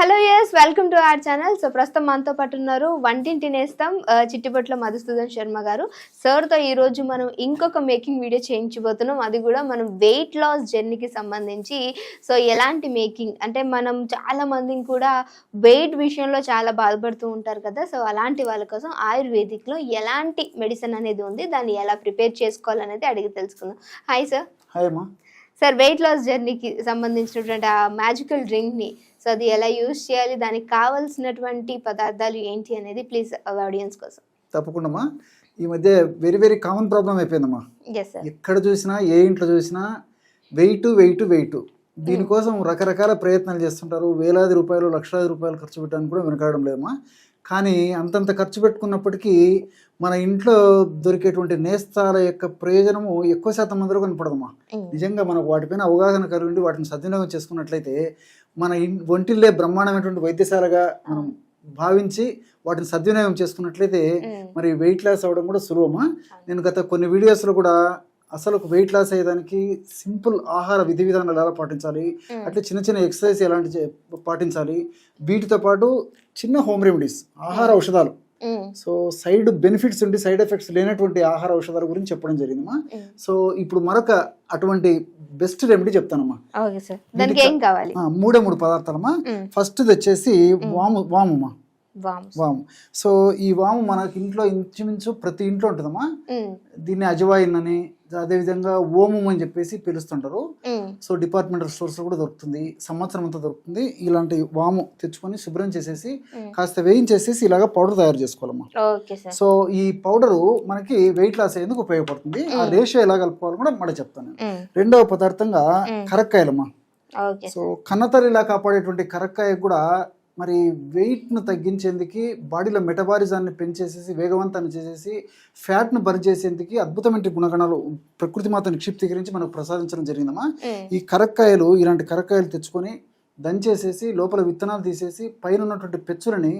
Hello yes welcome to our channel. So ప్రస్తుతం మనతో పాటు ఉన్నారు వంటింటి నేస్తం చిట్టిపట్ల మధుసూదన్ శర్మ గారు. సార్తో ఈరోజు మనం ఇంకొక మేకింగ్ వీడియో చేయించబోతున్నాం. అది కూడా మనం వెయిట్ లాస్ జర్నీకి సంబంధించి. సో ఎలాంటి మేకింగ్ అంటే మనం చాలా మందిని కూడా వెయిట్ విషయంలో చాలా బాధపడుతూ ఉంటారు కదా. సో అలాంటి వాళ్ళ కోసం ఆయుర్వేదిక్లో ఎలాంటి మెడిసిన్ అనేది ఉంది, దాన్ని ఎలా ప్రిపేర్ చేసుకోవాలనేది అడిగి తెలుసుకుందాం. Hi sir. హాయ్ అమ్మా. సార్ వెయిట్ లాస్ జర్నీకి సంబంధించినటువంటి ఆ మ్యాజికల్ డ్రింక్ని సో అది ఎలా యూజ్ చేయాలి, దానికి కావాల్సినటువంటి పదార్థాలు ఏంటి అనేది ప్లీజ్ ఆడియన్స్ కోసం. తప్పకుండా. ఈ మధ్య వెరీ వెరీ కామన్ ప్రాబ్లం అయిపోయిందమ్మా. ఎక్కడ చూసినా ఏ ఇంట్లో చూసినా వెయిట్. దీనికోసం రకరకాల ప్రయత్నాలు చేస్తుంటారు. వేలాది రూపాయలు లక్షలాది రూపాయలు ఖర్చు పెట్టడానికి కూడా వెనకాడడం లేదమ్మా. కానీ అంతంత ఖర్చు పెట్టుకున్నప్పటికీ మన ఇంట్లో దొరికేటువంటి నేస్తాల యొక్క ప్రయోజనము ఎక్కువ శాతం మందిలో కనపడదమ్మా. నిజంగా మనకు వాటిపైన అవగాహన కలిగి ఉండి వాటిని సద్వినియోగం చేసుకున్నట్లయితే మన ఒంటిల్లే బ్రహ్మాండమైనటువంటి వైద్యశాలగా మనం భావించి వాటిని సద్వినియోగం చేసుకున్నట్లయితే మరి వెయిట్ లాస్ అవ్వడం కూడా సులువమ్మా. నేను గత కొన్ని వీడియోస్లో కూడా అసలు వెయిట్ లాస్ అయ్యేదానికి సింపుల్ ఆహార విధి విధానాలు ఎలా పాటించాలి, అట్లా చిన్న చిన్న ఎక్సర్సైజ్ ఎలాంటి పాటించాలి, వీటితో పాటు చిన్న హోమ్ రెమెడీస్ ఆహార ఔషధాలు, సో సైడ్ బెనిఫిట్స్ ఉండి సైడ్ ఎఫెక్ట్స్ లేనటువంటి ఆహార ఔషధాల గురించి చెప్పడం జరిగిందమ్మా. సో ఇప్పుడు మరొక అటువంటి బెస్ట్ రెమెడీ చెప్తానమ్మా. మూడు పదార్థాలమ్మా. ఫస్ట్ వచ్చేసి వాము. సో ఈ వాము మనకి ఇంట్లో ఇంచుమించు ప్రతి ఇంట్లో ఉంటుందమ్మా. దీన్ని అజవాయిన్ అని, అదేవిధంగా ఓమం అని చెప్పేసి పిలుస్తుంటారు. సో డిపార్ట్మెంటల్ స్టోర్స్ కూడా దొరుకుతుంది, సంవత్సరం అంతా దొరుకుతుంది. ఇలాంటి వాము తెచ్చుకొని శుభ్రం చేసేసి కాస్త వేయించేసేసి ఇలాగా పౌడర్ తయారు చేసుకోవాలమ్మా. సో ఈ పౌడరు మనకి వెయిట్ లాస్ అయ్యేందుకు ఉపయోగపడుతుంది. ఆ రేషియో ఎలా కలుపుకోవాలో కూడా మళ్ళీ చెప్తాను. రెండవ పదార్థంగా కరక్కాయలమ్మా. సో కన్నతల్లిలా కాపాడేటువంటి కరక్కాయ కూడా మరి వెయిట్ను తగ్గించేందుకు, బాడీలో మెటబాలిజాన్ని పెంచేసేసి వేగవంతాన్ని చేసేసి ఫ్యాట్ను బర్న్ చేసేందుకు అద్భుతమైన గుణగణాలు ప్రకృతి మాత నిక్షిప్తీకరించి మనకు ప్రసాదించడం జరిగిందమ్మా. ఈ కరక్కాయలు, ఇలాంటి కరక్కాయలు తెచ్చుకొని దంచేసేసి లోపల విత్తనాలు తీసేసి పైన ఉన్నటువంటి పెచ్చులని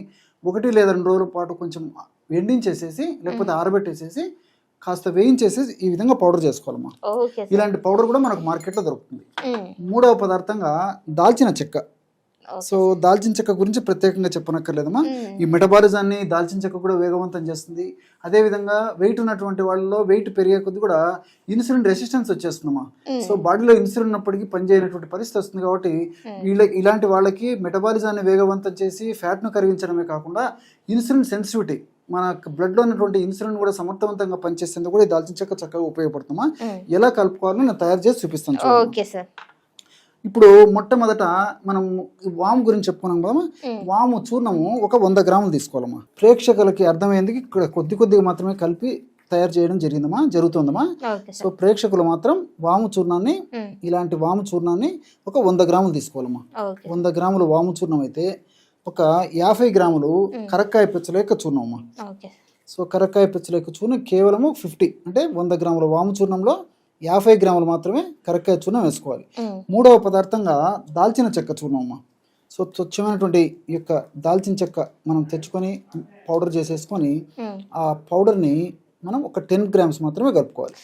1 లేదా 2 రోజుల పాటు కొంచెం ఎండించేసేసి లేకపోతే ఆరబెట్టేసేసి కాస్త వేయించేసి ఈ విధంగా పౌడర్ చేసుకోవాలమ్మా. ఇలాంటి పౌడర్ కూడా మనకు మార్కెట్లో దొరుకుతుంది. మూడవ పదార్థంగా దాల్చిన చెక్క. సో దాల్చిన చెక్క గురించి ప్రత్యేకంగా చెప్పనక్కర్లేదమ్మా. ఈ మెటబాలిజాన్ని దాల్చిన చెక్క కూడా వేగవంతం చేస్తుంది. అదేవిధంగా వెయిట్ ఉన్నటువంటి వాళ్ళలో వెయిట్ పెరిగే కొద్ది కూడా ఇన్సులిన్ రెసిస్టెన్స్ వచ్చేస్తుందమ్మా. సో బాడీలో ఇన్సులిన్ ఉన్నప్పటికీ పనిచేయనటువంటి పరిస్థితి వస్తుంది. కాబట్టి ఇలాంటి వాళ్ళకి మెటబాలిజాన్ని వేగవంతం చేసి ఫ్యాట్ను కరిగించడమే కాకుండా ఇన్సులిన్ సెన్సిటివిటీ, మన బ్లడ్లో ఉన్నటువంటి ఇన్సులిన్ కూడా సమర్థవంతంగా పనిచేసేందుకు కూడా ఈ దాల్చిన చెక్క చక్కగా ఉపయోగపడుతుందమ్మా. ఎలా కలుపుకోవాలో నేను తయారు చేసి చూపిస్తాను. ఇప్పుడు మొట్టమొదట మనం వాము గురించి చెప్పుకున్నాం కదమ్మా. వాము చూర్ణము ఒక 100 గ్రాములు తీసుకోవాలమ్మా. ప్రేక్షకులకి అర్థమయ్యేందుకు ఇక్కడ కొద్దిగా మాత్రమే కలిపి తయారు చేయడం జరుగుతుందమ్మా. సో ప్రేక్షకులు మాత్రం వాము చూర్ణాన్ని, ఇలాంటి వాము చూర్ణాన్ని ఒక 100 గ్రాములు తీసుకోవాలమ్మా. 100 గ్రాములు వాము చూర్ణం అయితే ఒక 50 గ్రాములు కరక్కాయ పెచ్చల యొక్క చూర్ణం అమ్మా. సో కరక్కాయ పెచ్చల యొక్క చూర్ణం కేవలము 50, అంటే 100 గ్రాముల వాము చూర్ణంలో 50 గ్రాములు మాత్రమే కరక్కాయ చూర్ణం వేసుకోవాలి. మూడవ పదార్థంగా దాల్చిన చెక్క చూర్ణం అమ్మా. సో స్వచ్ఛమైనటువంటి ఈ యొక్క దాల్చిన చెక్క మనం తెచ్చుకొని పౌడర్ చేసేసుకొని ఆ పౌడర్ని మనం ఒక 10 గ్రామ్స్ మాత్రమే కలుపుకోవాలి.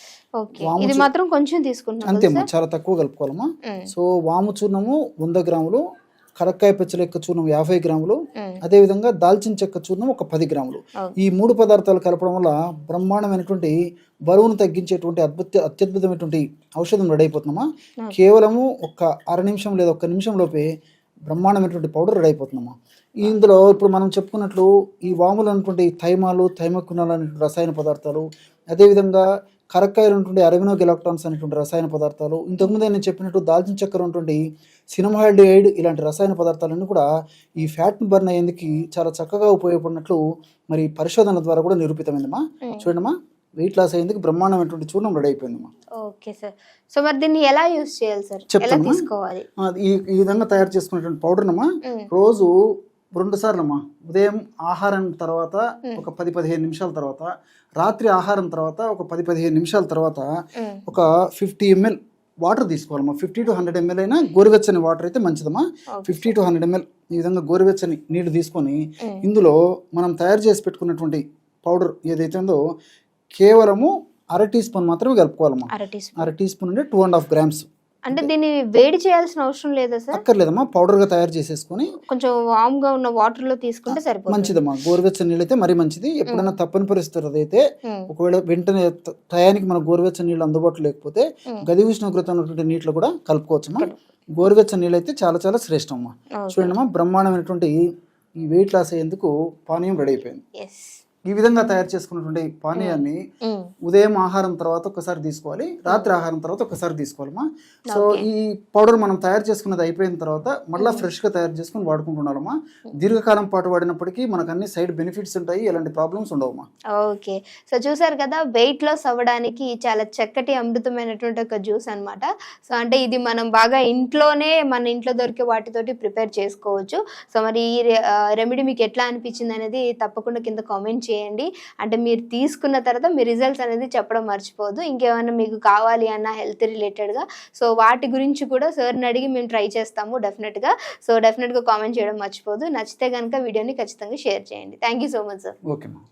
అంతేమ్మా, చాలా తక్కువ కలుపుకోవాలమ్మా. సో వాము చూర్ణము 100 గ్రాములు, కరక్కాయ పెచ్చల యొక్క చూర్ణం 50 గ్రాములు, అదేవిధంగా దాల్చిన చెక్క చూర్ణం ఒక 10 గ్రాములు. ఈ 3 పదార్థాలు కలపడం వల్ల బ్రహ్మాండమైనటువంటి బరువును తగ్గించేటువంటి అత్యద్భుతమైనటువంటి ఔషధం రెడీ అయిపోతుందమ్మా. కేవలము ఒక 1/2 నిమిషం లేదా 1 నిమిషం లోపే బ్రహ్మాండమైనటువంటి పౌడర్ రెడీ అయిపోతుందమ్మా. ఇందులో ఇప్పుడు మనం చెప్పుకున్నట్లు ఈ వాములు అనేటువంటి థైమాలు, థైమకునాలు అనేటువంటి రసాయన పదార్థాలు, అదేవిధంగా కరక్కాయలు ఉన్నటువంటి అరవినో గెలాక్టాన్స్ అనేటువంటి రసాయన పదార్థాలు, ఇంతకుముందు నేను చెప్పినట్టు దాల్చిన చక్కెర ఉన్నటువంటి సినమాల్డిహైడ్, ఇలాంటి రసాయన పదార్థాలన్నీ కూడా ఈ ఫ్యాట్ను బర్న్ అయ్యేందుకు చాలా చక్కగా ఉపయోగపడినట్లు మరి పరిశోధనల ద్వారా కూడా నిరూపితమైందమ్మా. చూడమ్మా, వెయిట్ లాస్ అయ్యేందుకు బ్రహ్మాండమైనటువంటి చూర్ణం రెడీ అయిపోయిందమ్మా. Okay sir. సో మరి దీన్ని ఎలా యూజ్ చేయాలి సార్? చెప్తాను. ఈ విధంగా తయారు చేసుకున్నటువంటి పౌడర్నమ్మా రోజు 2 సార్లు అమ్మా. ఉదయం ఆహారం తర్వాత ఒక 10-15 నిమిషాల తర్వాత, రాత్రి ఆహారం తర్వాత ఒక 10-15 నిమిషాల తర్వాత ఒక 50 ml వాటర్ తీసుకోవాలమ్మా. 50 to 100 ml అయినా గోరువెచ్చని వాటర్ అయితే మంచిదమ్మా. 50 to 100 ml ఈ విధంగా గోరువెచ్చని నీళ్లు తీసుకొని ఇందులో మనం తయారు చేసి పెట్టుకున్నటువంటి పౌడర్ ఏదైతే ఉందో కేవలము 1/2 టీ స్పూన్ మాత్రమే కలుపుకోవాలమ్మా. 1/2 టీ స్పూన్ అంటే 2.5 grams అంటే దీన్ని వేడి చేయాల్సిన అవసరం లేదా సార్? అక్కర్లేదమ్మా, పౌడర్గా తయారు చేసేసుకొని కొంచెం వామ్ గా ఉన్న వాటర్ లో తీసుకుంటే సరిపోతుంది. మంచిదమ్మా. గోరువెచ్చని నీళ్ళు అయితే మరీ మంచిది. ఎప్పుడైనా తప్పని పరిస్థితి అయితే ఉమ్, ఒకవేళ వెంటనే టయానికి మన గోరువెచ్చని నీళ్ళు అందుబాటులో లేకపోతే ఉమ్. గది ఉష్ణోగ్రత ఉన్నటువంటి నీటిలో కూడా కలుపుకోవచ్చమ్మా. గోరువెచ్చని నీళ్ళు అయితే చాలా చాలా శ్రేష్టం అమ్మా. ఓకే. చూడండి అమ్మా, బ్రహ్మాండమైనటువంటి ఈ వెయిట్ లాస్ అయ్యేందుకు పానీయం రెడీ అయిపోయింది. ఎస్. ఈ విధంగా తయారు చేసుకున్నటువంటి పానీయాన్ని ఉమ్, ఉదయం ఆహారం తర్వాత ఒకసారి తీసుకోవాలి, రాత్రి ఆహారం తర్వాత ఒకసారి తీసుకోవాలమ్మా. So okay. ఈ పౌడర్ మనం తయారు చేసుకున్నది అయిపోయిన తర్వాత మళ్ళీ ఫ్రెష్గా తయారు చేసుకుని వాడుకుంటున్నామా. దీర్ఘకాలం పాటు వాడినప్పటికీ మనకు అన్ని సైడ్ బెనిఫిట్స్ ఉంటాయి, ఎలాంటి ప్రాబ్లమ్స్ ఉండవమ్మా. ఓకే. సో చూసారు కదా, వెయిట్ లాస్ అవ్వడానికి చాలా చక్కటి అమృతమైనటువంటి ఒక జ్యూస్ అన్నమాట. సో అంటే ఇది మనం బాగా ఇంట్లోనే మన ఇంట్లో దొరికే వాటితోటి ప్రిపేర్ చేసుకోవచ్చు. సో మరి ఈ రెమెడీ మీకు ఎట్లా అనిపించింది అనేది తప్పకుండా కింద కామెంట్ చేయండి. అంటే మీరు తీసుకున్న తర్వాత మీ రిజల్ట్స్ అనేది చెప్పడం మర్చిపోవద్దు. ఇంకేమైనా మీకు కావాలి అన్న హెల్త్ రిలేటెడ్గా సో వాటి గురించి కూడా సార్ని అడిగి మేము ట్రై చేస్తాము డెఫినెట్గా. సో డెఫినెట్గా కామెంట్ చేయడం మర్చిపోవద్దు. నచ్చితే కనుక వీడియోని ఖచ్చితంగా షేర్ చేయండి. Thank you so much sir. ఓకేమ్మా.